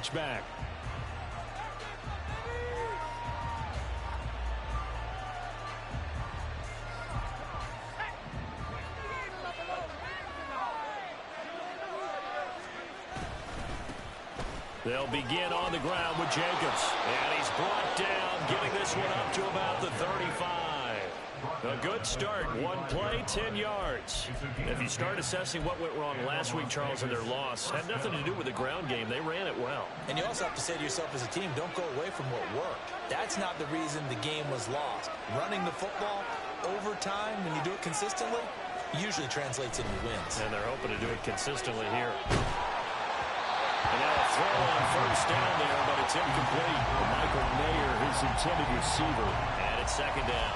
back. They'll begin on the ground with Jacobs. And he's brought down, getting this one up to about the 35. A good start. One play, 10 yards. If you start assessing what went wrong last week, Charles, in their loss, had nothing to do with the ground game. They ran it well. And you also have to say to yourself as a team, don't go away from what worked. That's not the reason the game was lost. Running the football over time, when you do it consistently, usually translates into wins. And they're hoping to do it consistently here. And now a throw on first down there, but it's incomplete. Michael Mayer, his intended receiver. And it's second down.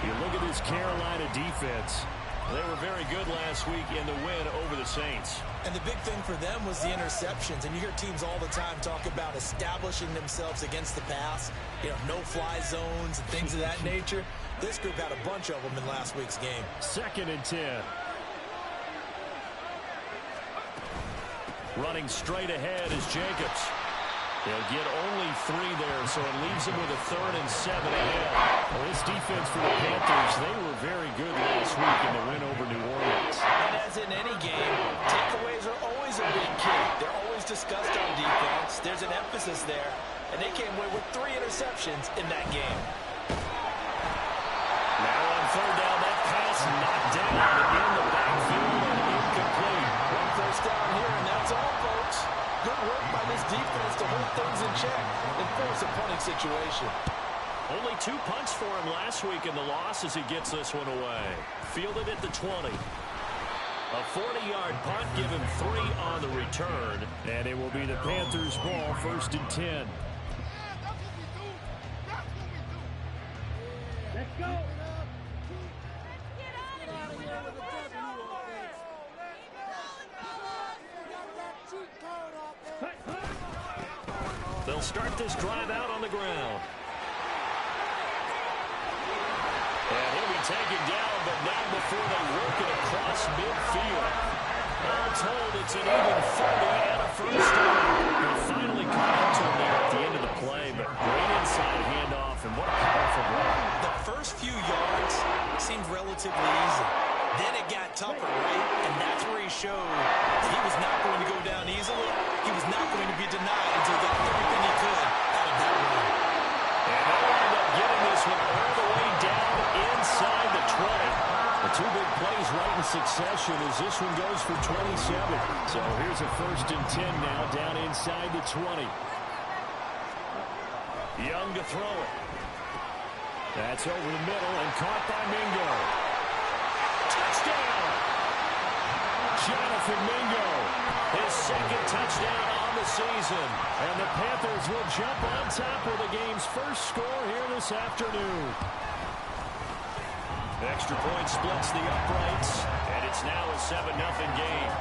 You look at this Carolina defense. They were very good last week in the win over the Saints. And the big thing for them was the interceptions. And you hear teams all the time talk about establishing themselves against the pass. You know, no-fly zones and things of that nature. This group had a bunch of them in last week's game. 2nd and 10. Running straight ahead is Jacobs. They'll get only 3 there, so it leaves them with a 3rd and 7 ahead. Well, this defense for the Panthers, they were very good last week in the win over New Orleans. And as in any game, takeaways are always a big key. They're always discussed on defense. There's an emphasis there, and they came away with 3 interceptions in that game. Now on 3rd down, that pass knocked down in the backfield and incomplete. 1 first down here, and that's all, folks. Good work by this defense to hold things in check and force a punting situation. Only 2 punts for him last week in the loss as he gets this one away. Fielded at the 20. A 40-yard punt, give him 3 on the return. And it will be the Panthers' ball, 1st and 10. Let's go. They'll start this drive out on the ground. And he'll be taken down, but not before they work it across midfield. All told, it's an even 30 and a first down. They finally caught up to him there at the end of the play, but great inside handoff, and what a powerful run. The first few yards seemed relatively easy. Then it got tougher, right? And that's where he showed he was not going to go down easily. He was not going to be denied until he got everything he could out of that run. And they'll end up getting this one all the way down inside the 20. The 2 big plays right in succession as this one goes for 27. So here's a 1st and 10 now down inside the 20. Young to throw it. That's over the middle and caught by Mingo. Touchdown! Jonathan Mingo, his 2nd touchdown on the season. And the Panthers will jump on top with the game's first score here this afternoon. Extra point splits the uprights, and it's now a 7-0 game.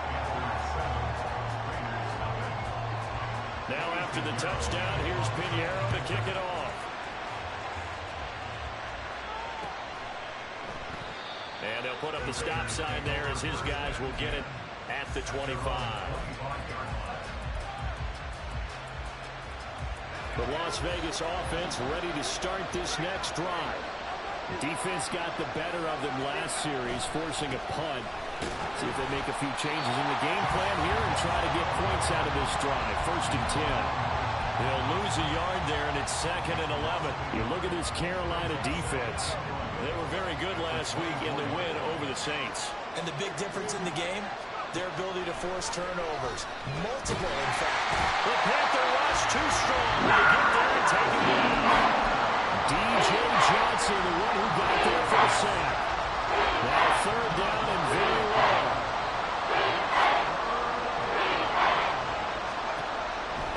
Now after the touchdown, here's Pinheiro to kick it off. And they'll put up the stop sign there as his guys will get it at the 25. The Las Vegas offense ready to start this next drive. Defense got the better of them last series, forcing a punt. See if they make a few changes in the game plan here and try to get points out of this drive. 1st and 10. They'll lose a yard there, and it's 2nd and 11. You look at this Carolina defense. They were very good last week in the win over the Saints. And the big difference in the game, their ability to force turnovers. Multiple, in fact. The Panther rush too strong to get there and take it down. D.J. Johnson, the one who got there for the sack. Now 3rd down and very long.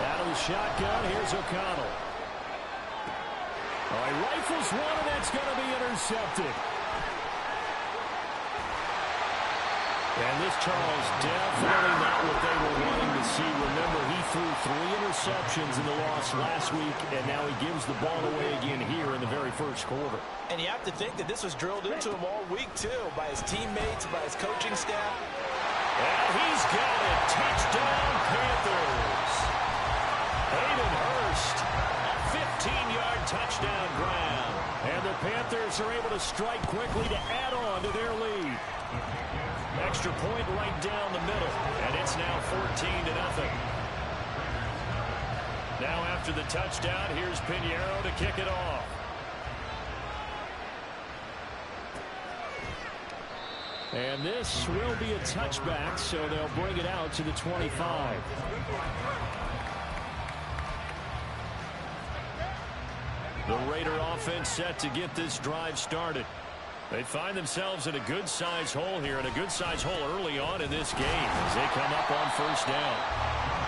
Out of the shotgun, here's O'Connell. He rifles one, and that's going to be intercepted. And this, Charles, definitely not what they were wanting to see. Remember, he threw 3 interceptions in the loss last week, and now he gives the ball away again here in the very first quarter. And you have to think that this was drilled into him all week, too, by his teammates, by his coaching staff. And he's got it. Touchdown, Panthers. touchdown grab. And the Panthers are able to strike quickly to add on to their lead. Extra point right down the middle. And it's now 14-0. Now after the touchdown, here's Pinheiro to kick it off. And this will be a touchback, so they'll bring it out to the 25. The Raider offense set to get this drive started. They find themselves in a good-sized hole here, and a good-sized hole early on in this game as they come up on first down.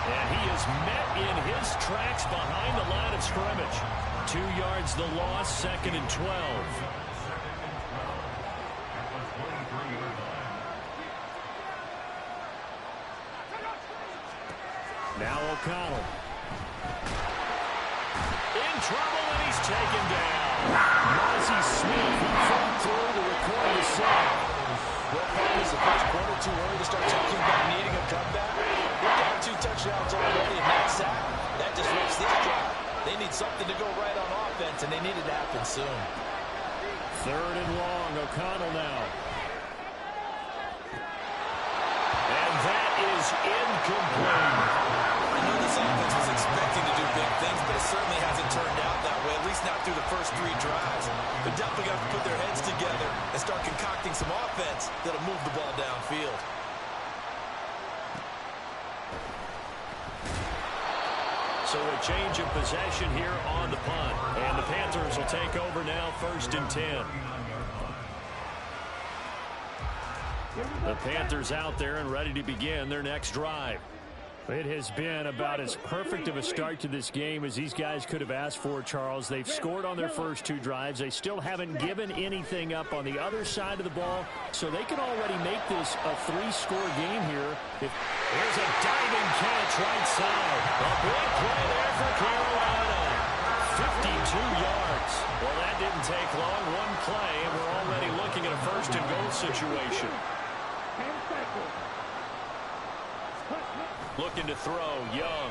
And he is met in his tracks behind the line of scrimmage. 2 yards the loss, 2nd and 12. Now O'Connell. In trouble, and he's taken down. Mozzie Smith fought through to record the sack. Well, probably is the first quarter too early to start talking about needing a comeback. We're down 2 touchdowns already, and that sack, that disrupts this drive. They need something to go right on offense, and they need it to happen soon. 3rd and long, O'Connell now. And that is incomplete. I know this offense was expecting to do big things, but it certainly hasn't turned out that way, at least not through the first 3 drives. They're definitely going to put their heads together and start concocting some offense that'll move the ball downfield. So a change of possession here on the punt. And the Panthers will take over now, 1st and 10. The Panthers out there and ready to begin their next drive. It has been about as perfect of a start to this game as these guys could have asked for, Charles. They've scored on their first 2 drives. They still haven't given anything up on the other side of the ball, so they can already make this a 3-score game here. There's a diving catch right side. A big play there for Carolina. 52 yards. Well, that didn't take long. 1 play, and we're already looking at a 1st and goal situation. Looking to throw, Young.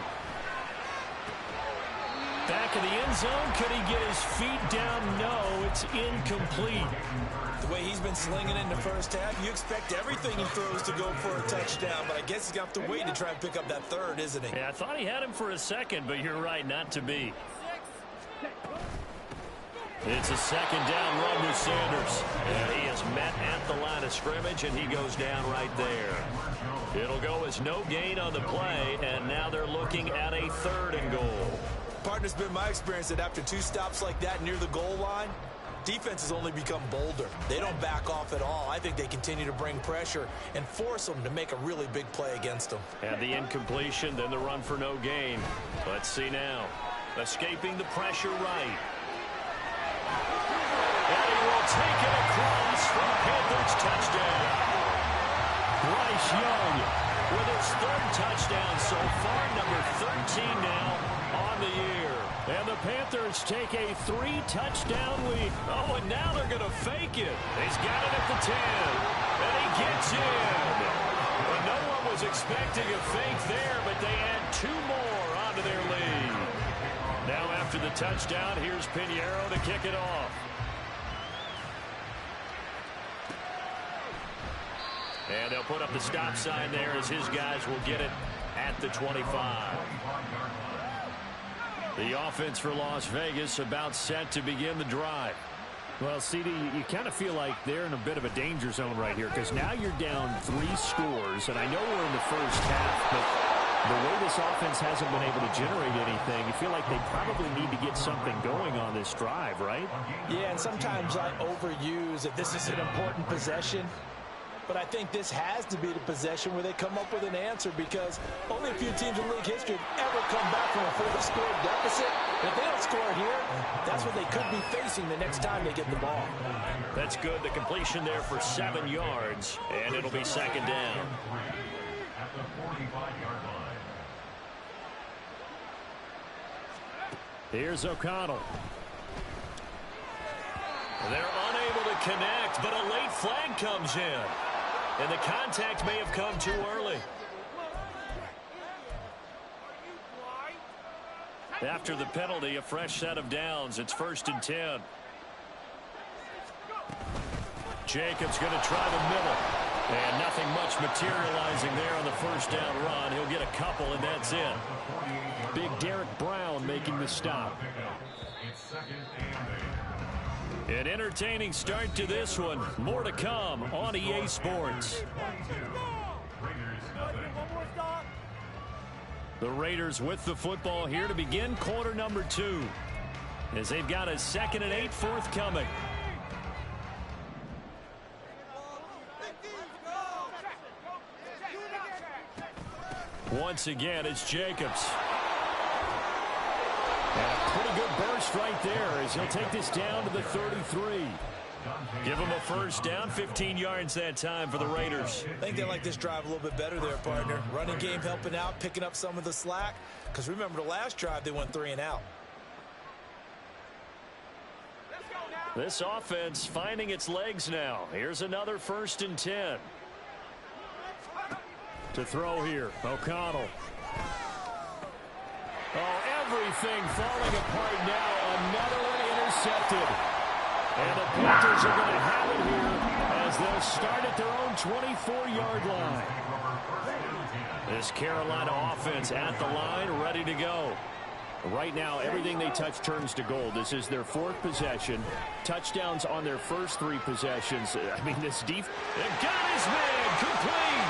Back of the end zone. Could he get his feet down? No, it's incomplete. The way he's been slinging in the first half, you expect everything he throws to go for a touchdown, but I guess he's got to wait to try and pick up that 3rd, isn't he? Yeah, I thought he had him for a second, but you're right, not to be. It's a 2nd down run with Sanders. And he is met at the line of scrimmage, and he goes down right there. It'll go as no gain on the play, and now they're looking at a 3rd and goal. Partner's been my experience that after 2 stops like that near the goal line, defense has only become bolder. They don't back off at all. I think they continue to bring pressure and force them to make a really big play against them. And the incompletion, then the run for no gain. Let's see now. Escaping the pressure right. And he will take it across for a Panthers touchdown. Bryce Young with his 3rd touchdown so far, number 13 now on the year. And the Panthers take a 3-touchdown lead. Oh, and now they're going to fake it. He's got it at the 10. And he gets in. But no one was expecting a fake there, but they add 2 more onto their lead. Now after the touchdown, here's Pinheiro to kick it off. And they'll put up the stop sign there as his guys will get it at the 25. The offense for Las Vegas about set to begin the drive. Well, CD, you kind of feel like they're in a bit of a danger zone right here because now you're down 3 scores, and I know we're in the first half, but the way this offense hasn't been able to generate anything, you feel like they probably need to get something going on this drive, right? Yeah, and sometimes I overuse that this is an important possession. But I think this has to be the possession where they come up with an answer because only a few teams in league history have ever come back from a 4-score deficit. And if they don't score here, that's what they could be facing the next time they get the ball. That's good. The completion there for 7 yards, and it'll be 2nd down. Here's O'Connell. They're unable to connect, but a late flag comes in. And the contact may have come too early. After the penalty, a fresh set of downs. It's 1st and 10. Jacobs going to try the middle. And nothing much materializing there on the first down run. He'll get a couple, and that's it. Big Derek Brown making the stop. An entertaining start to this one. More to come on EA Sports. The Raiders with the football here to begin quarter number 2. As they've got a 2nd and 8 forthcoming. Once again, it's Jacobs. And a pretty good burst right there as he'll take this down to the 33. Give him a first down, 15 yards that time for the Raiders. I think they like this drive a little bit better there, partner. Running game helping out, picking up some of the slack. Because remember the last drive, they went 3 and out. This offense finding its legs now. Here's another 1st and 10. To throw here, O'Connell. Oh, everything falling apart now. Another one intercepted. And the Panthers are going to have it here as they'll start at their own 24-yard line. This Carolina offense at the line, ready to go. Right now, everything they touch turns to gold. This is their 4th possession. Touchdowns on their first 3 possessions. I mean, this defense. They got his man complete.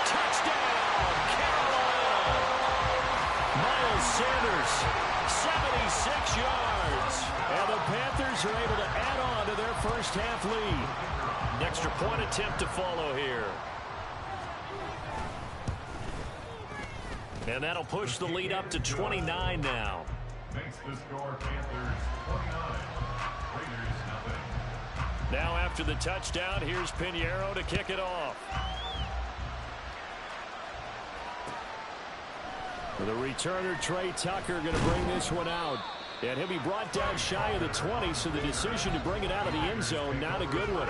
Touchdown, Carolina. Miles Sanders, 76 yards. And the Panthers are able to add on to their first half lead. An extra point attempt to follow here. And that'll push the lead up to 29 now. Makes the score Panthers 29. Raiders nothing. Now after the touchdown, here's Pinheiro to kick it off. The returner, Trey Tucker, going to bring this one out. And he'll be brought down shy of the 20, so the decision to bring it out of the end zone, not a good one.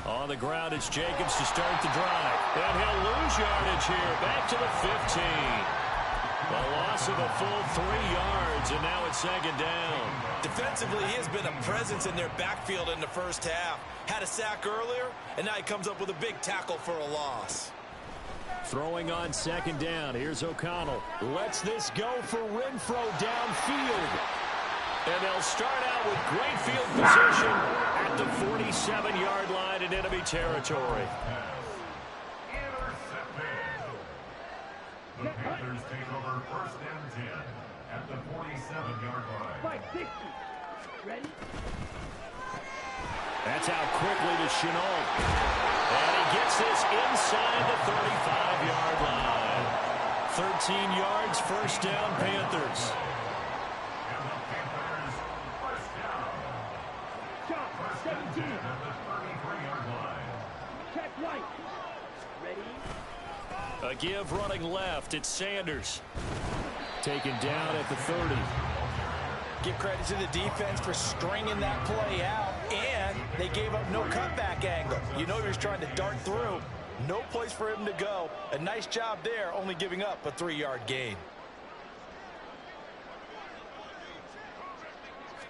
On the ground, it's Jacobs to start the drive. And he'll lose yardage here. Back to the 15. A loss of a full 3 yards, and now it's 2nd down. Defensively, he has been a presence in their backfield in the first half. Had a sack earlier, and now he comes up with a big tackle for a loss. Throwing on 2nd down. Here's O'Connell. Lets this go for Renfro downfield. And they'll start out with great field position at the 47-yard line in enemy territory. The Panthers take over 1st and 10 at the 47-yard line. Ready? That's out quickly to Chenault. And he gets this inside the 35-yard line. 13 yards, 1st down, Panthers. And the Panthers first down. Shot, 17. At the 33-yard line. Check right. Ready? A give running left. It's Sanders. Taken down at the 30. Give credit to the defense for stringing that play out, and they gave up no cutback angle. You know he was trying to dart through. No place for him to go. A nice job there, only giving up a 3-yard gain.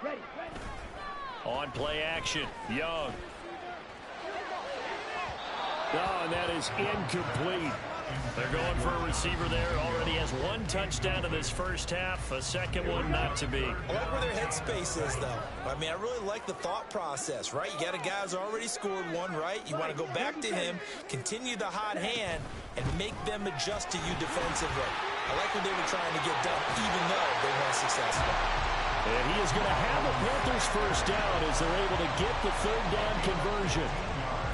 Ready. On play action, Young. Oh, and that is incomplete. They're going for a receiver there. Already has 1 touchdown in this first half. A second one not to be. I like where their headspace is, though. I mean, I really like the thought process, right? You got a guy who's already scored 1, right? You want to go back to him, continue the hot hand, and make them adjust to you defensively. I like what they were trying to get done, even though they weren't successful. And he is going to have the Panthers first down as they're able to get the 3rd down conversion.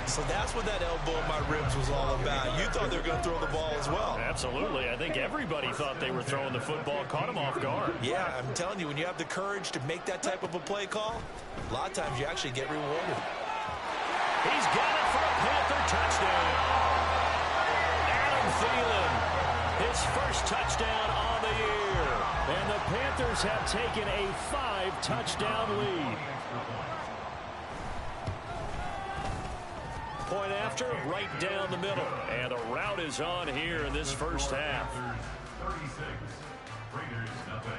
So that's what that elbow in my ribs was all about. You thought they were going to throw the ball as well. Absolutely. I think everybody thought they were throwing the football, caught him off guard. Yeah, I'm telling you, when you have the courage to make that type of a play call, a lot of times you actually get rewarded. He's got it for a Panther touchdown. Adam Thielen, his first touchdown on the year. And the Panthers have taken a 5-touchdown lead. after, right down the middle. And a rout is on here in this first half. 36. Raiders nothing.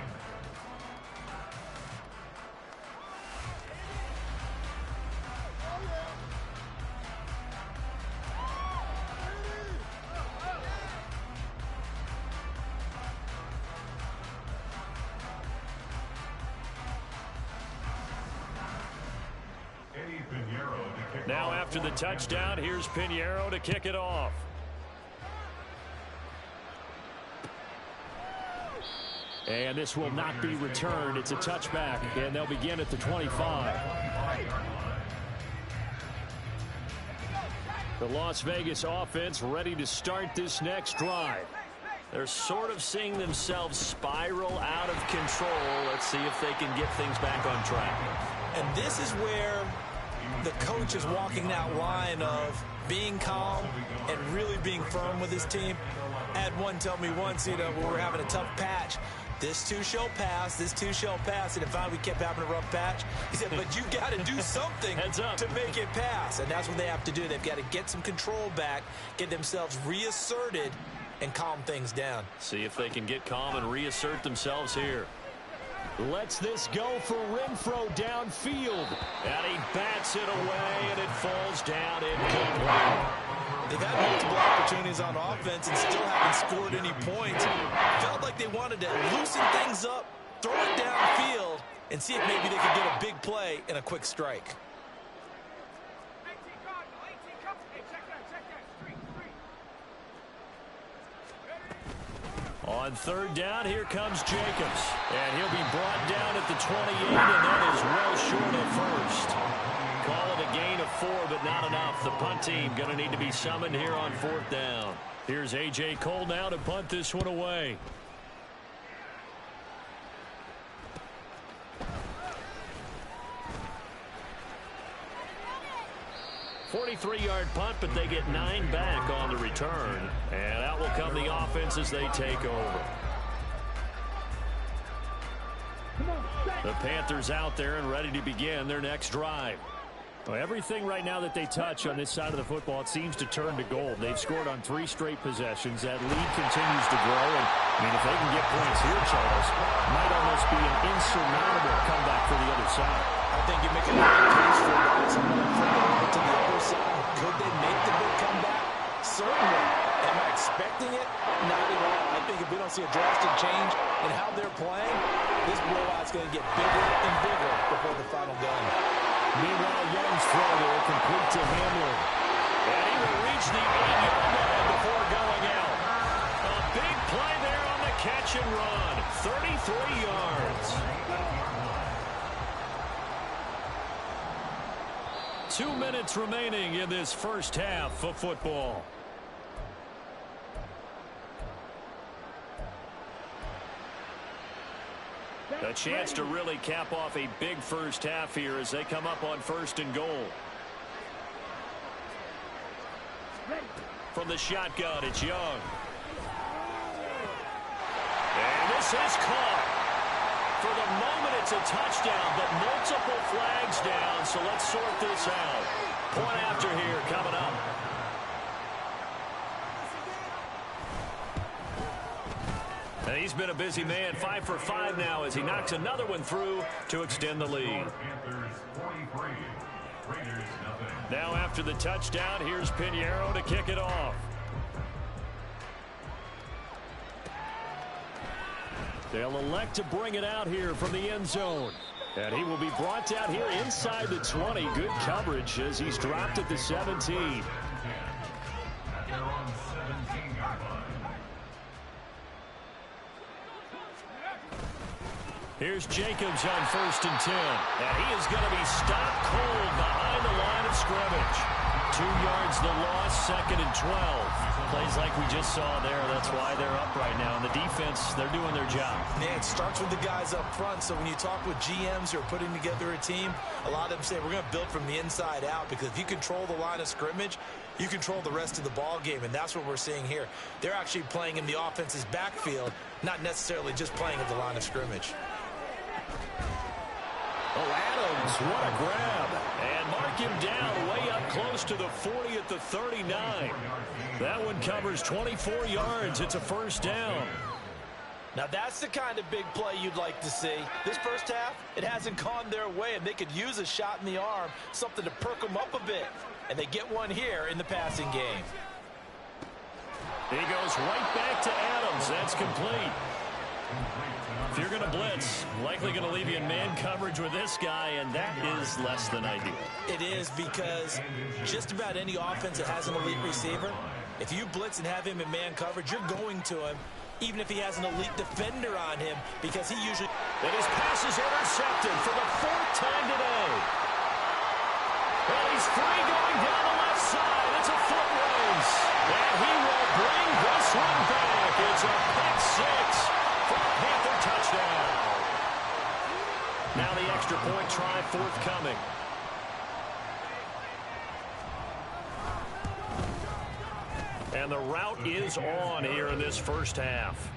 Now after the touchdown, here's Pinheiro to kick it off. And this will not be returned. It's a touchback, and they'll begin at the 25. The Las Vegas offense ready to start this next drive. They're sort of seeing themselves spiral out of control. Let's see if they can get things back on track. And this is where the coach is walking that line of being calm and really being firm with his team. I had one tell me once, when we were having a tough patch, this too shall pass, this too shall pass. And finally we kept having a rough patch. He said, but you got to do something to make it pass. And that's what they have to do. They've got to get some control back, get themselves reasserted, and calm things down. See if they can get calm and reassert themselves here. Lets this go for Renfro downfield. And he bats it away, and it falls down incomplete. They've had multiple opportunities on offense and still haven't scored any points. Felt like they wanted to loosen things up, throw it downfield, and see if maybe they could get a big play and a quick strike. On third down, here comes Jacobs. And he'll be brought down at the 28, and that is well short of first. Call it a gain of 4, but not enough. The punt team going to need to be summoned here on fourth down. Here's A.J. Cole now to punt this one away. .43-yard punt, but they get 9 back on the return. And out will come the offense as they take over. The Panthers out there and ready to begin their next drive. Well, everything right now that they touch on this side of the football, it seems to turn to gold. They've scored on 3 straight possessions. That lead continues to grow. And, if they can get points here, Charles, it might almost be an insurmountable comeback for the other side. I think you make a good case for why someone flip it to the other side. Could they make the big comeback? Certainly. Am I expecting it? Not at all. I think if we don't see a drastic change in how they're playing, this blowout's going to get bigger and bigger before the final gun. Meanwhile, Young's throw there complete to Hamlin. And he will reach the 8-yard line before going out. A big play there on the catch and run. 33 yards. 2 minutes remaining in this first half of football. A chance to really cap off a big first half here as they come up on 1st and goal. From the shotgun, it's Young. And this is caught. For the moment, it's a touchdown, but multiple flags down, so let's sort this out. Point after here coming up. And he's been a busy man, 5 for 5 now as he knocks another one through to extend the lead. Now after the touchdown, here's Pinheiro to kick it off. They'll elect to bring it out here from the end zone. And he will be brought out here inside the 20. Good coverage as he's dropped at the 17. Here's Jacobs on 1st and 10. And he is going to be stopped cold behind the line of scrimmage. 2 yards the loss, 2nd and 12. Plays like we just saw there. That's why they're up right now. And the defense, they're doing their job. Yeah, it starts with the guys up front. So when you talk with GMs who are putting together a team, a lot of them say we're going to build from the inside out, because if you control the line of scrimmage, you control the rest of the ball game, and that's what we're seeing here. They're actually playing in the offense's backfield, not necessarily just playing at the line of scrimmage. Oh, Adams, what a grab. And mark him down way up close to the 40 at the 39. That one covers 24 yards. It's a first down. Now that's the kind of big play you'd like to see. This first half, it hasn't gone their way, and they could use a shot in the arm, something to perk them up a bit. And they get one here in the passing game. He goes right back to Adams. That's complete. If you're going to blitz, likely going to leave you in man coverage with this guy, and that is less than ideal. It is, because just about any offense that has an elite receiver, if you blitz and have him in man coverage, you're going to him, even if he has an elite defender on him, because he usually... And his pass is intercepted for the 4th time today. And he's free going down the left side. It's a foot race. And he will bring this one back. It's a pick six for a Panther touchdown. Now the extra point try forthcoming. And the route is on here in this first half.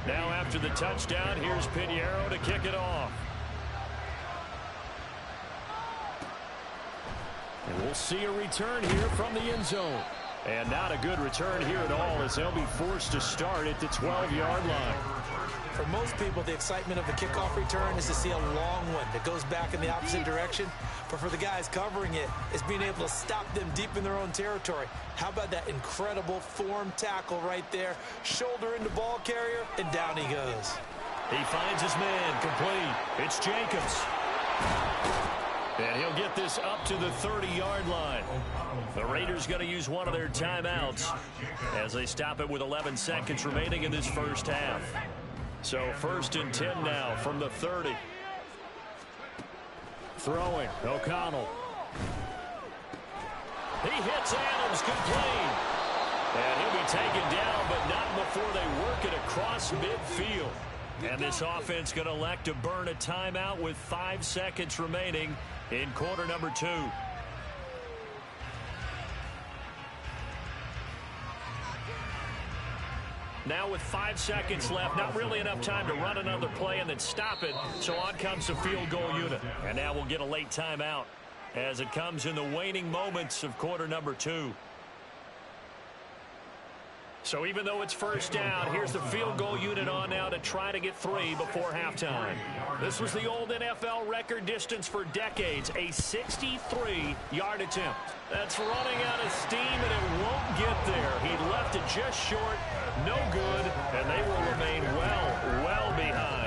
Now after the touchdown, here's Pinheiro to kick it off. And we'll see a return here from the end zone. And not a good return here at all, as they'll be forced to start at the 12-yard line. For most people, the excitement of the kickoff return is to see a long one that goes back in the opposite direction. But for the guys covering it, it's being able to stop them deep in their own territory. How about that incredible form tackle right there? Shoulder into ball carrier, and down he goes. He finds his man, complete. It's Jacobs. And he'll get this up to the 30-yard line. The Raiders going to use one of their timeouts as they stop it with 11 seconds remaining in this first half. So 1st and 10 now from the 30. Throwing, O'Connell. He hits Adams, complete. And he'll be taken down, but not before they work it across midfield. And this offense going to elect to burn a timeout with 5 seconds remaining in quarter number 2. Now with 5 seconds left, not really enough time to run another play and then stop it. So on comes the field goal unit. And now we'll get a late timeout as it comes in the waning moments of quarter number 2. So even though it's first down, here's the field goal unit on now to try to get 3 before halftime. This was the old NFL record distance for decades, a 63-yard attempt. That's running out of steam, and it won't get there. He left it just short, no good, and they will remain well behind.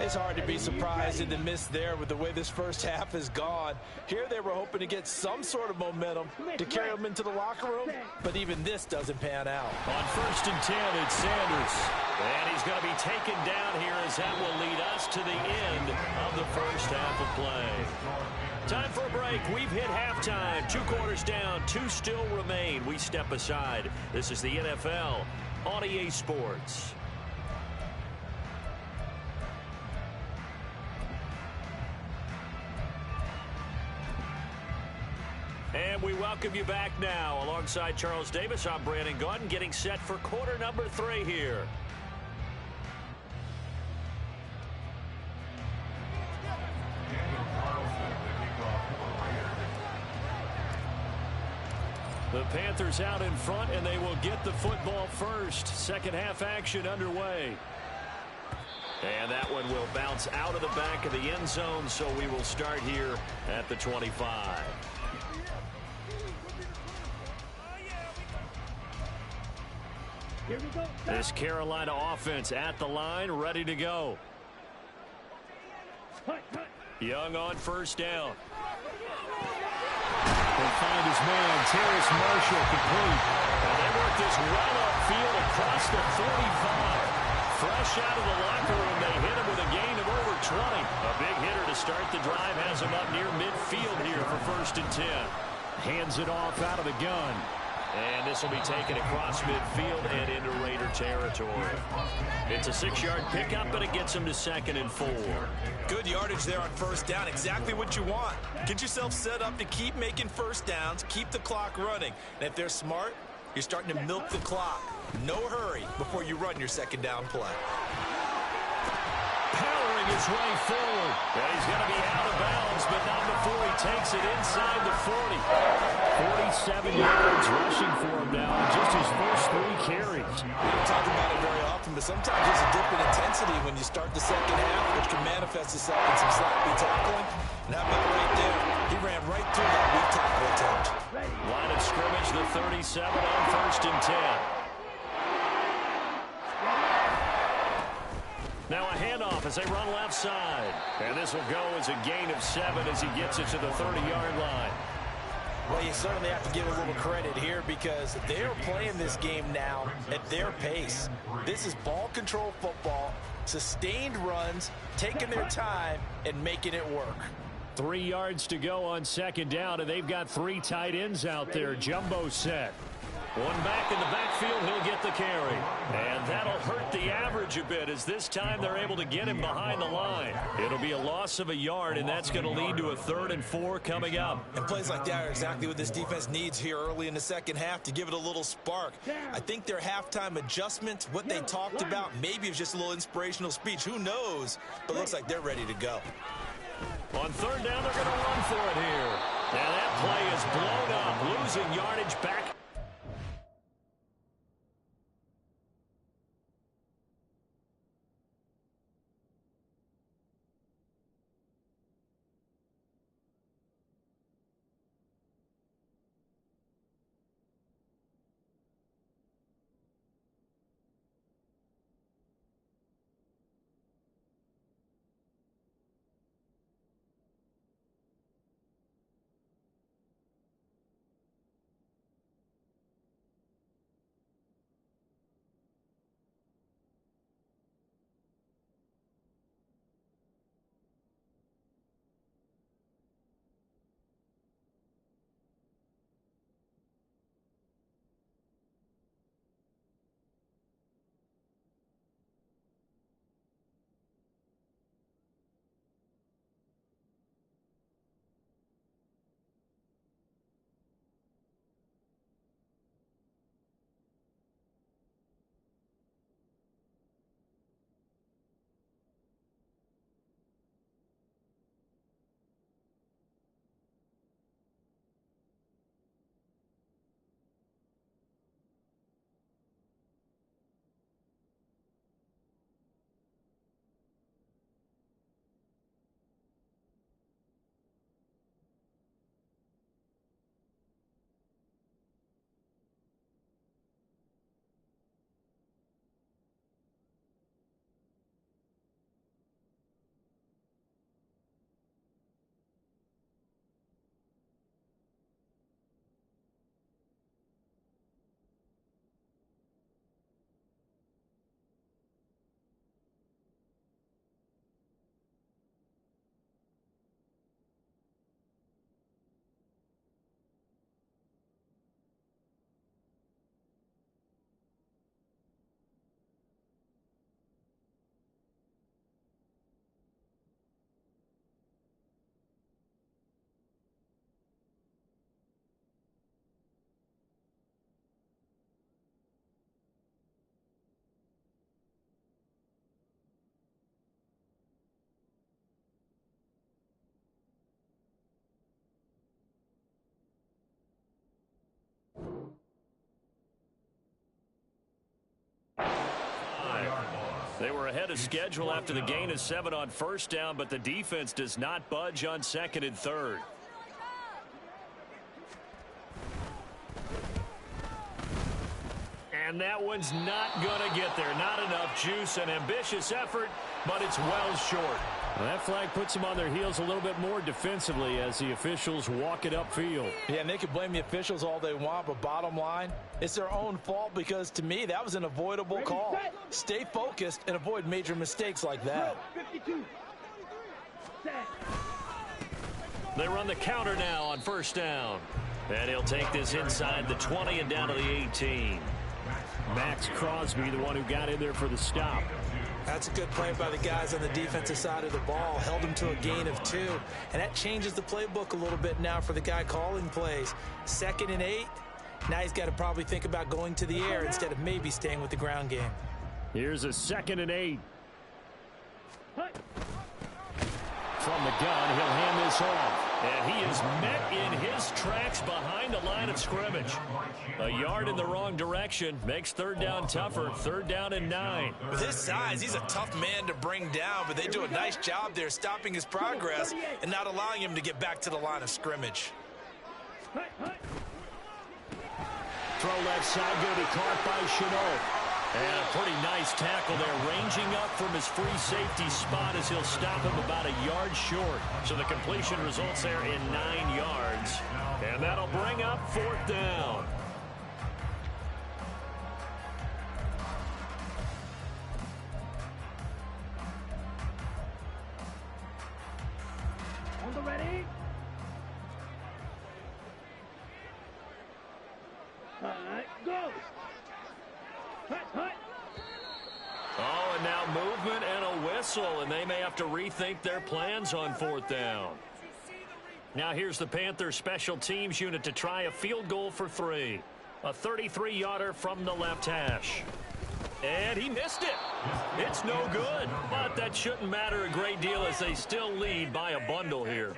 It's hard to be surprised in the miss there with the way this first half has gone. Here they were hoping to get some sort of momentum to carry them into the locker room, but even this doesn't pan out. On 1st and 10, it's Sanders. And he's going to be taken down here as that will lead us to the end of the first half of play. Time for a break. We've hit halftime. 2 quarters down, 2 still remain. We step aside. This is the NFL on EA Sports. And we welcome you back now. Alongside Charles Davis, I'm Brandon Gaudin, getting set for quarter number 3 here. The Panthers out in front, and they will get the football first. Second half action underway. And that one will bounce out of the back of the end zone, so we will start here at the 25. Here we go. This Carolina offense at the line, ready to go. Young on first down. He'll find his man, Terrace Marshall, complete. And they work this well upfield across the 45. Fresh out of the locker room, they hit him with a gain of over 20. A big hitter to start the drive has him up near midfield here for 1st and 10. Hands it off out of the gun. And this will be taken across midfield and into Raider territory. It's a 6-yard pickup, but it gets him to 2nd and 4. Good yardage there on first down. Exactly what you want. Get yourself set up to keep making first downs, keep the clock running. And if they're smart, you're starting to milk the clock. No hurry before you run your second down play. Powering maneuvering his way forward. And he's going to be out of bounds, but not before he takes it inside the 40. 47 yards rushing for him now in just his first 3 carries. We don't talk about it very often, but sometimes there's a dip in intensity when you start the second half, which can manifest itself in some sloppy tackling. And how about right there? He ran right through that weak tackle attempt. Line of scrimmage, the 37 on 1st and 10. Now a handoff as they run left side. And this will go as a gain of 7 as he gets it to the 30-yard line. Well, you certainly have to give a little credit here because they're playing this game now at their pace. This is ball control football, sustained runs, taking their time, and making it work. 3 yards to go on 2nd down, and they've got 3 tight ends out there. Jumbo set. One back in the backfield, he'll get the carry. And that'll hurt the average a bit as this time they're able to get him behind the line. It'll be a loss of a yard, and that's going to lead to a 3rd and 4 coming up. And plays like that are exactly what this defense needs here early in the second half to give it a little spark. I think their halftime adjustment, what they talked about, maybe it was just a little inspirational speech. Who knows? But looks like they're ready to go. On 3rd down, they're going to run for it here. And that play is blown up, losing yardage back. They were ahead of schedule after the gain of 7 on 1st down, but the defense does not budge on 2nd and 3rd. And that one's not going to get there. Not enough juice. An ambitious effort, but it's well short. Well, that flag puts them on their heels a little bit more defensively as the officials walk it upfield. Yeah, and they can blame the officials all they want, but bottom line, it's their own fault because, to me, that was an avoidable call. Stay focused and avoid major mistakes like that. They run the counter now on 1st down. And he'll take this inside the 20 and down to the 18. Max Crosby, the one who got in there for the stop. That's a good play by the guys on the defensive side of the ball. Held him to a gain of 2. And that changes the playbook a little bit now for the guy calling plays. 2nd and 8. Now he's got to probably think about going to the air instead of maybe staying with the ground game. Here's a 2nd and 8. From the gun, he'll hand this off. And he is met in his tracks behind the line of scrimmage. A yard in the wrong direction makes third down tougher. Third down and 9. With his size, he's a tough man to bring down, but they do a nice job there stopping his progress and not allowing him to get back to the line of scrimmage. Throw left side, going to be caught by Chenault. And a pretty nice tackle there, ranging up from his free safety spot as he'll stop him about a yard short. So the completion results there in 9 yards. And that'll bring up fourth down. On the ready. All right, go. Oh, and now movement and a whistle, and they may have to rethink their plans on fourth down. Now here's the Panthers special teams unit to try a field goal for 3. A 33-yarder from the left hash. And he missed it. It's no good, but that shouldn't matter a great deal as they still lead by a bundle here.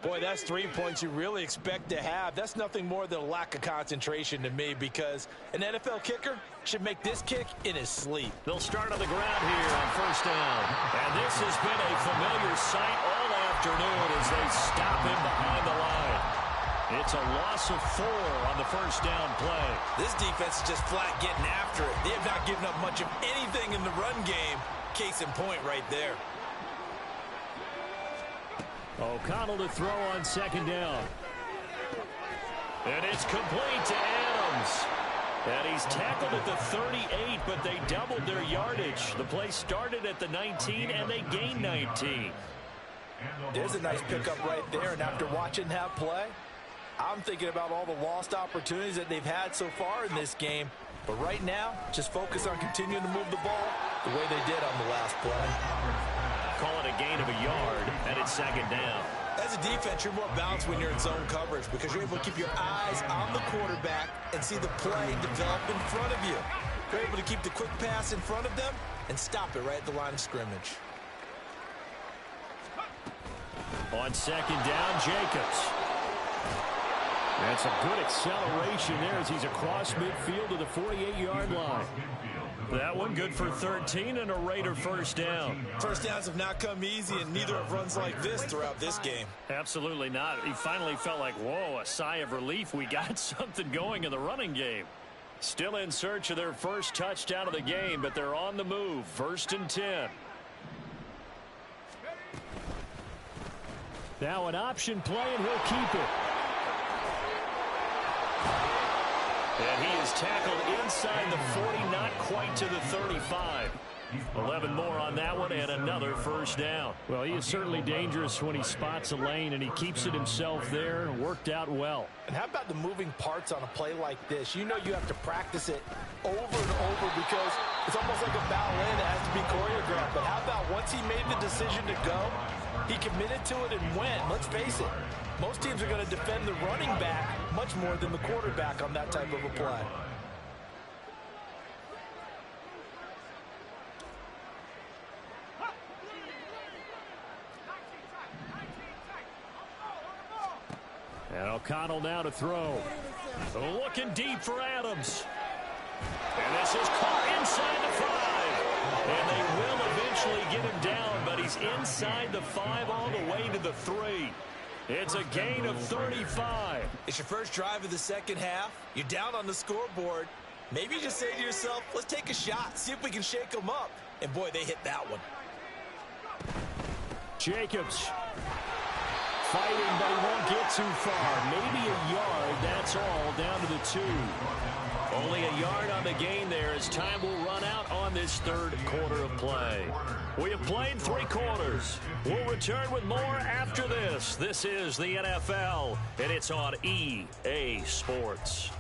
Boy, that's 3 points you really expect to have. That's nothing more than a lack of concentration to me, because an NFL kicker should make this kick in his sleep. They'll start on the ground here on first down. And this has been a familiar sight all afternoon as they stop him behind the line. It's a loss of 4 on the first down play. This defense is just flat getting after it. They have not given up much of anything in the run game. Case in point right there. O'Connell to throw on second down. And it's complete to Adams. And he's tackled at the 38, but they doubled their yardage. The play started at the 19, and they gained 19. There's a nice pickup right there, and after watching that play, I'm thinking about all the lost opportunities that they've had so far in this game. But right now, just focus on continuing to move the ball the way they did on the last play. Call it a gain of a yard, and it's second down. As a defense, you're more balanced when you're in zone coverage because you're able to keep your eyes on the quarterback and see the play develop in front of you. You're able to keep the quick pass in front of them and stop it right at the line of scrimmage. On second down, Jacobs. That's a good acceleration there as he's across midfield to the 48-yard line. That one good for 13 and a Raider first down. First downs have not come easy, and neither have runs like this throughout this game. Absolutely not. He finally felt like, whoa, a sigh of relief. We got something going in the running game. Still in search of their first touchdown of the game, but they're on the move. First and 10. Now an option play, and he'll keep it. And he is tackled inside the 40, not quite to the 35. 11 more on that one, and another first down. Well, he is certainly dangerous when he spots a lane, and he keeps it himself there, and worked out well. And how about the moving parts on a play like this? You know you have to practice it over and over because it's almost like a ballet that has to be choreographed. But how about once he made the decision to go, he committed to it and went. Let's face it, most teams are going to defend the running back much more than the quarterback on that type of a play. And O'Connell now to throw. Looking deep for Adams. And this is caught inside the 5. And they will eventually get him down, but he's inside the 5 all the way to the 3. It's a gain of 35. It's your first drive of the second half. You're down on the scoreboard. Maybe you just say to yourself, let's take a shot, see if we can shake them up. And boy, they hit that one. Jacobs fighting, but he won't get too far. Maybe a yard, that's all, down to the 2. Only a yard on the gain there as time will run out on this third quarter of play. We have played 3 quarters. We'll return with more after this. This is the NFL, and it's on EA Sports.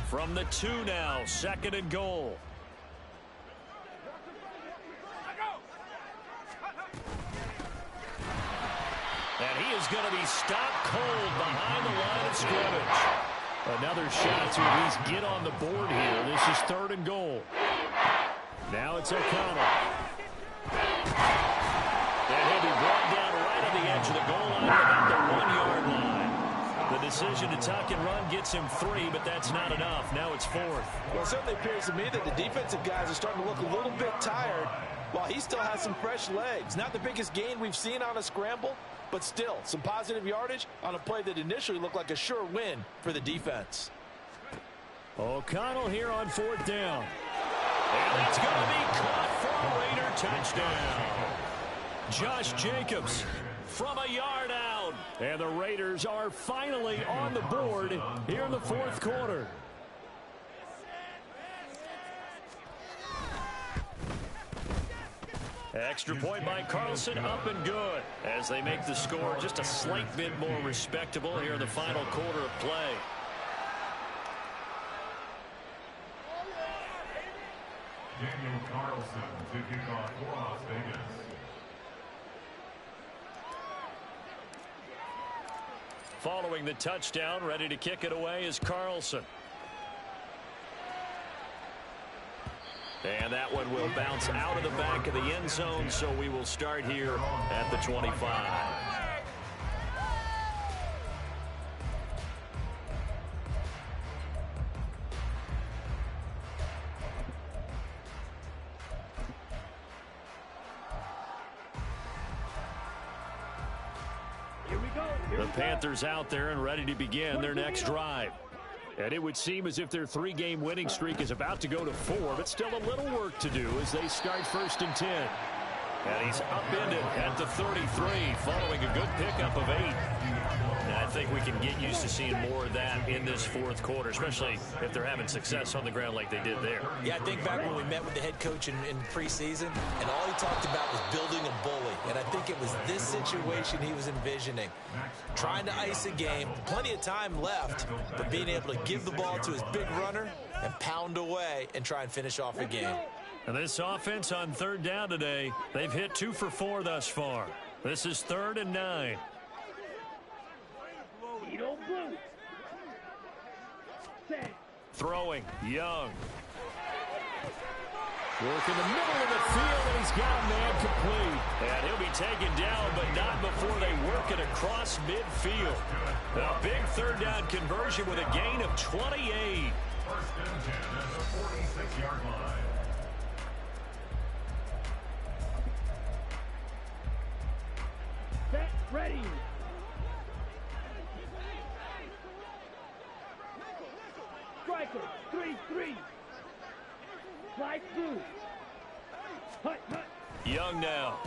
From the 2 now, second and goal. And he is going to be stopped cold behind the line of scrimmage. Another shot to at least get on the board here. This is 3rd and goal. Now it's O'Connell. And he'll be brought down right on the edge of the goal line about the 1-yard line. The decision to tuck and run gets him 3, but that's not enough. Now it's 4th. Well, it certainly appears to me that the defensive guys are starting to look a little bit tired while he still has some fresh legs. Not the biggest gain we've seen on a scramble, but still some positive yardage on a play that initially looked like a sure win for the defense. O'Connell here on 4th down. And that's going to be caught for a Raider touchdown. Josh Jacobs from a yard out. And the Raiders are finally on the board here in the 4th quarter. Extra point by Carlson, up and good, as they make the score just a slight bit more respectable here in the final quarter of play. Daniel Carlson to kick off for Las Vegas. Following the touchdown, ready to kick it away is Carlson. And that one will bounce out of the back of the end zone, so we will start here at the 25. The Panthers out there and ready to begin their next drive. And it would seem as if their 3-game winning streak is about to go to 4, but still a little work to do as they start 1st and 10. And he's upended at the 33 following a good pickup of 8. And I think we can get used to seeing more of that in this 4th quarter, especially if they're having success on the ground like they did there. Yeah, I think back when we met with the head coach in preseason, and all he talked about was building a bully. And I think it was this situation he was envisioning. Trying to ice a game, plenty of time left, but being able to give the ball to his big runner and pound away and try and finish off a game. And this offense on 3rd down today, they've hit 2 for 4 thus far. This is 3rd and 9. Throwing, Young. Work in the middle of the field, and he's got a man complete. And he'll be taken down, but not before they work it across midfield. A big 3rd down conversion with a gain of 28. 1st and 10 at the 46-yard line. Set, ready. Striker, 3-3. Slide through. Hut, hut. Young now.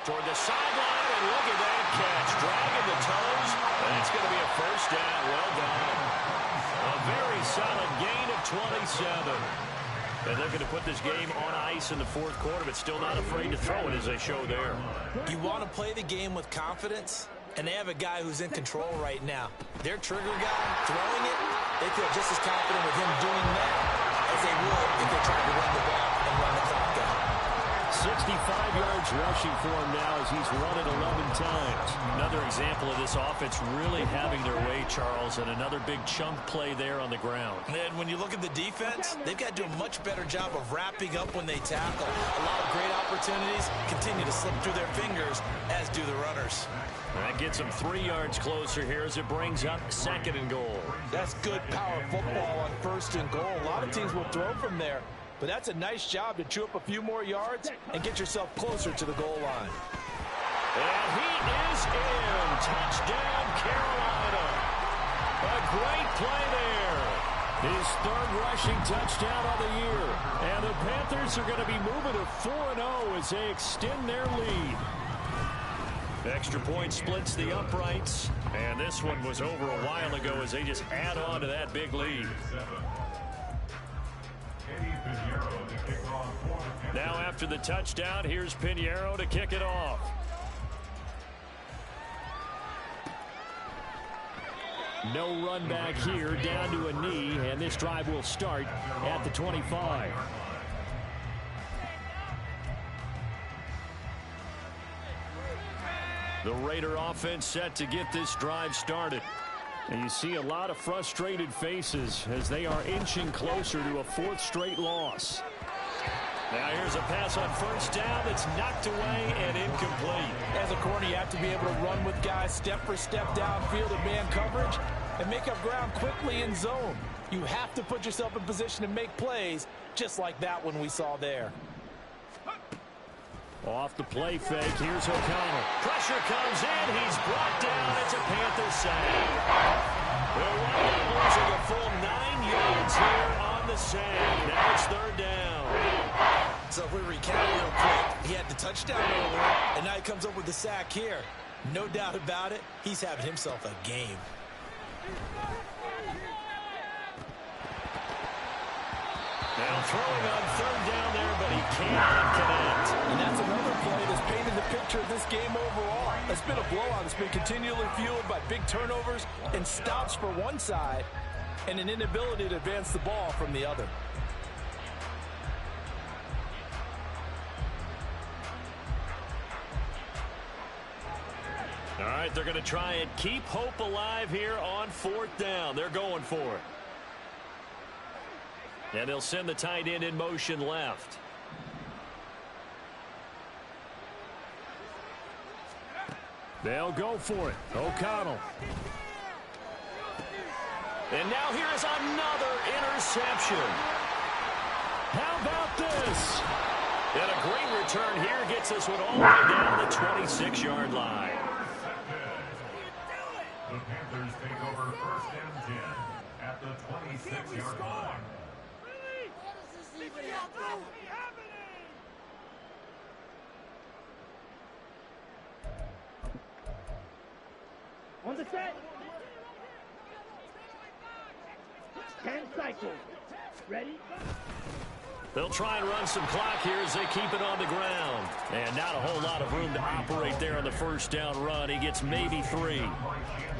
Toward the sideline, and look at that catch. Dragging the toes, and it's going to be a 1st down. Well done. A very solid gain of 27. And looking to put this game on ice in the 4th quarter, but still not afraid to throw it as they show there. You want to play the game with confidence, and they have a guy who's in control right now. Their trigger guy throwing it, they feel just as confident with him doing that as they would if they tried to run the ball and run the clock down. 65 yards rushing for him now as he's run it 11 times. Another example of this offense really having their way, Charles, and another big chunk play there on the ground. And when you look at the defense, they've got to do a much better job of wrapping up when they tackle. A lot of great opportunities continue to slip through their fingers, as do the runners. That gets them 3 yards closer here as it brings up 2nd and goal. That's good power football on 1st and goal. A lot of teams will throw from there, but that's a nice job to chew up a few more yards and get yourself closer to the goal line. And he is in. Touchdown, Carolina. A great play there. His 3rd rushing touchdown of the year. And the Panthers are going to be moving to 4-0 as they extend their lead. Extra point splits the uprights. And this one was over a while ago as they just add on to that big lead. Now after the touchdown, here's Pinheiro to kick it off. No run back here, down to a knee, and this drive will start at the 25. The Raider offense set to get this drive started. And you see a lot of frustrated faces as they are inching closer to a 4th straight loss. Now here's a pass on first down that's knocked away and incomplete. As a corner, you have to be able to run with guys step for step downfield in man coverage and make up ground quickly in zone. You have to put yourself in position to make plays, just like that one we saw there. Off the play fake, here's O'Connell. Pressure comes in, he's brought down. It's a Panther sack. They're losing a full 9 yards here on the sack. Now it's 3rd down. So if we recount real quick, he had the touchdown earlier, and now he comes up with the sack here. No doubt about it, he's having himself a game. Now throwing on 3rd down there, but he can't connect. And that's another play that's painted the picture of this game overall. It's been a blowout. It's been continually fueled by big turnovers and stops for one side and an inability to advance the ball from the other. All right, they're going to try and keep hope alive here on 4th down. They're going for it. And they'll send the tight end in motion left. They'll go for it. O'Connell. And now here is another interception. How about this? And a great return here gets us one all the way down the 26-yard line. The Panthers take over 1st and 10 at the 26-yard line. On the set. 10 cycles. Ready? They'll try and run some clock here as they keep it on the ground. And not a whole lot of room to operate there on the 1st down run. He gets maybe 3.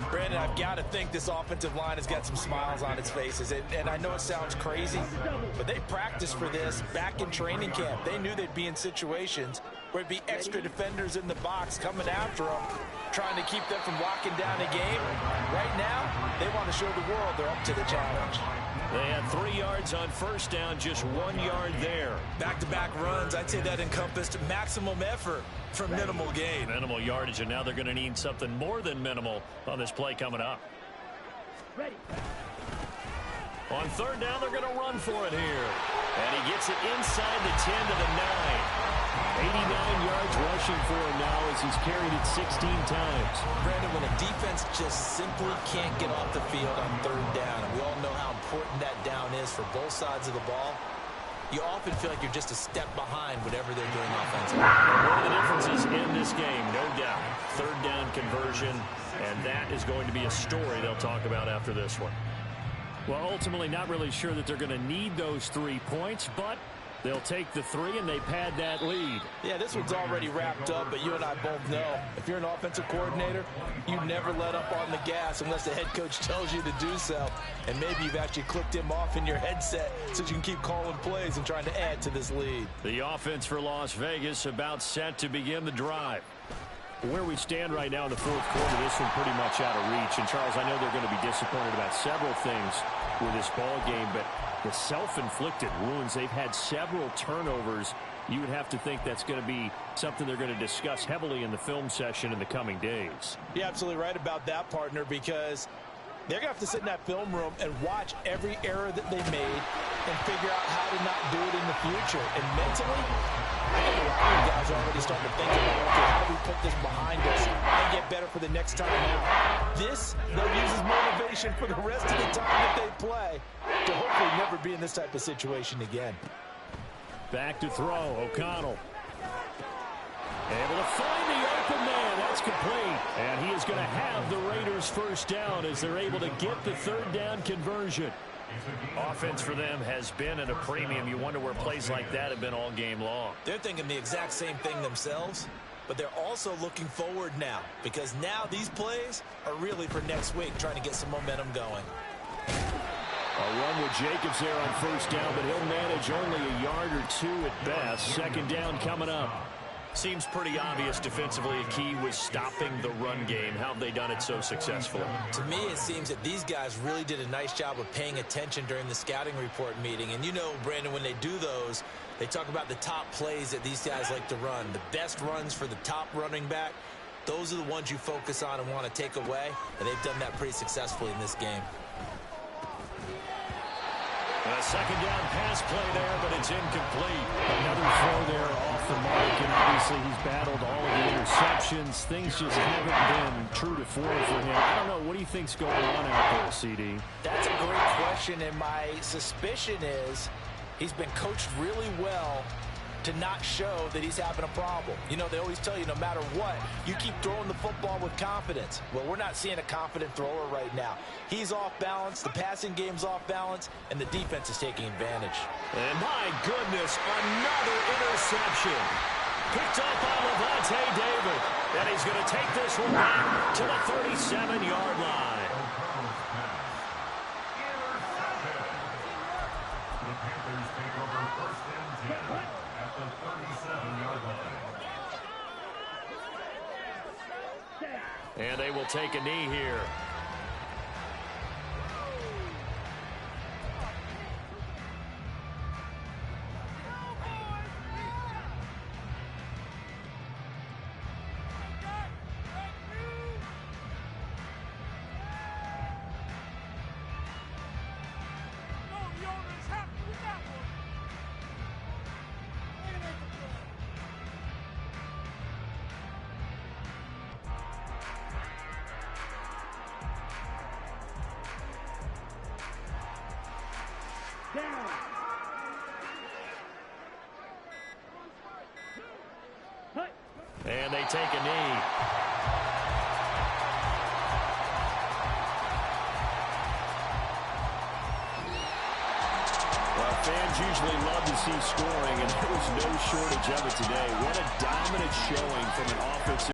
Brandon, I've got to think this offensive line has got some smiles on its faces. And I know it sounds crazy, but they practiced for this back in training camp. They knew they'd be in situations where it'd be extra defenders in the box coming after them, trying to keep them from locking down a game. Right now, they want to show the world they're up to the challenge. They had 3 yards on 1st down, just 1 yard there. Back-to-back runs, I'd say that encompassed maximum effort for minimal gain. Minimal yardage, and now they're going to need something more than minimal on this play coming up. Ready. On 3rd down, they're going to run for it here. And he gets it inside the 10 to the 9. 89 yards rushing for him now as he's carried it 16 times. Brandon, when a defense just simply can't get off the field on 3rd down, and we all know how important that down is for both sides of the ball, you often feel like you're just a step behind whatever they're doing offensively. One of the differences in this game, no doubt, 3rd down conversion, and that is going to be a story they'll talk about after this one. Well, ultimately, not really sure that they're going to need those 3 points, but they'll take the 3 and they pad that lead. Yeah, this one's already wrapped up, but you and I both know if you're an offensive coordinator, you never let up on the gas unless the head coach tells you to do so. And maybe you've actually clicked him off in your headset so you can keep calling plays and trying to add to this lead. The offense for Las Vegas about set to begin the drive. Where we stand right now in the 4th quarter, this one pretty much out of reach. And, Charles, I know they're going to be disappointed about several things with this ball game, but the self-inflicted wounds, they've had several turnovers. You would have to think that's going to be something they're going to discuss heavily in the film session in the coming days. You're absolutely right about that, partner, because they're going to have to sit in that film room and watch every error that they made and figure out how to not do it in the future. And mentally, I think a lot of you guys are already starting to think about, okay, how do we put this behind us and get better for the next time out? This, they'll use as motivation for the rest of the time that they play to hopefully never be in this type of situation again. Back to throw, O'Connell. Able to find the open man. That's complete. And he is going to have the Raiders 1st down as they're able to get the 3rd down conversion. Offense for them has been at a premium. You wonder where plays like that have been all game long. They're thinking the exact same thing themselves, but they're also looking forward now because now these plays are really for next week, trying to get some momentum going. A run with Jacobs there on 1st down, but he'll manage only a yard or 2 at best. 2nd down coming up. Seems pretty obvious defensively a key was stopping the run game. How have they done it so successfully? To me, it seems that these guys really did a nice job of paying attention during the scouting report meeting. And you know, Brandon, when they do those, they talk about the top plays that these guys like to run. The best runs for the top running back, those are the ones you focus on and want to take away. And they've done that pretty successfully in this game. A second down pass play there, but it's incomplete. Another throw there off the mark, and obviously he's battled all of the interceptions. Things just haven't been true to form for him. I don't know. What do you think's going on out there, CD? That's a great question, and my suspicion is he's been coached really well to not show that he's having a problem. You know, they always tell you no matter what, you keep throwing the football with confidence. Well, we're not seeing a confident thrower right now. He's off balance, the passing game's off balance, and the defense is taking advantage. And my goodness, another interception. Picked up by Levante David. And he's going to take this one back to the 37-yard line. The Panthers take over first and 10 at the 37-yard line. And they will take a knee here. And they take a knee. Well, fans usually love to see scoring, and there was no shortage of it today. What a dominant showing from an offensive